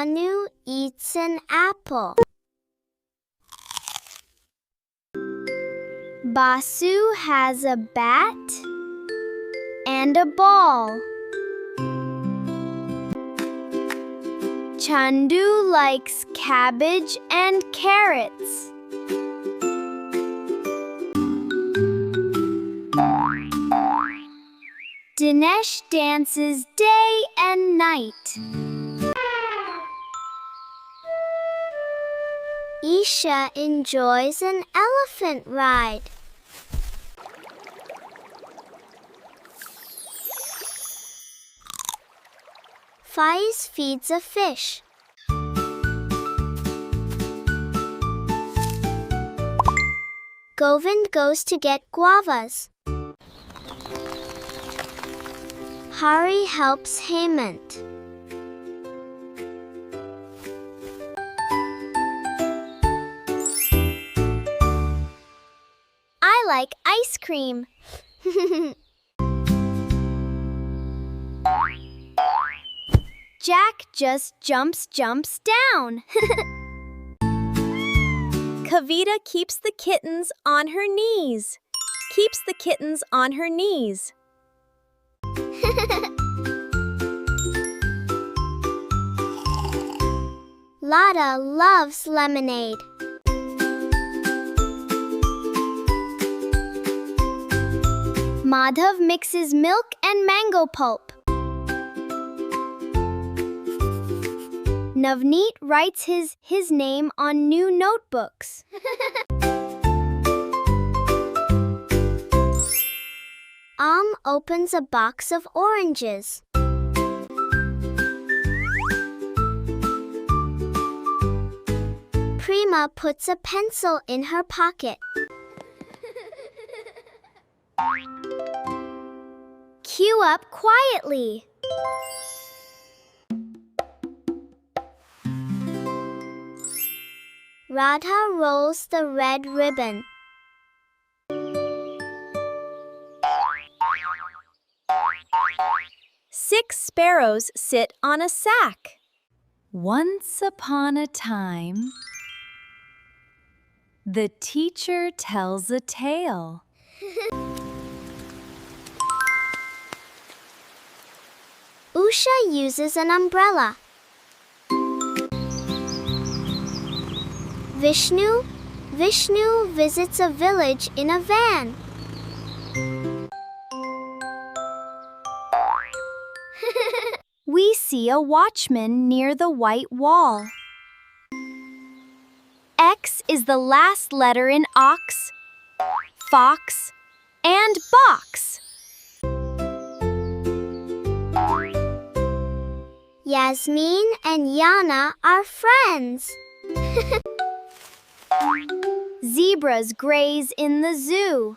Janu eats an apple. Basu has a bat and a ball. Chandu likes cabbage and carrots. Dinesh dances day and night. Isha enjoys an elephant ride. Faiz feeds a fish. Govind goes to get guavas. Hari helps Hemant. I like ice cream. Jack just jumps down. Kavita keeps the kittens on her knees. Keeps the kittens on her knees. Lada loves lemonade. Madhav mixes milk and mango pulp. Navneet writes his name on new notebooks. Opens a box of oranges. Prima puts a pencil in her pocket. Queue up quietly. Radha rolls the red ribbon. Six sparrows sit on a sack. Once upon a time, the teacher tells a tale. Usha uses an umbrella. Vishnu visits a village in a van. We see a watchman near the white wall. X is the last letter in ox, fox, and box. Yasmin and Yana are friends. Zebras graze in the zoo.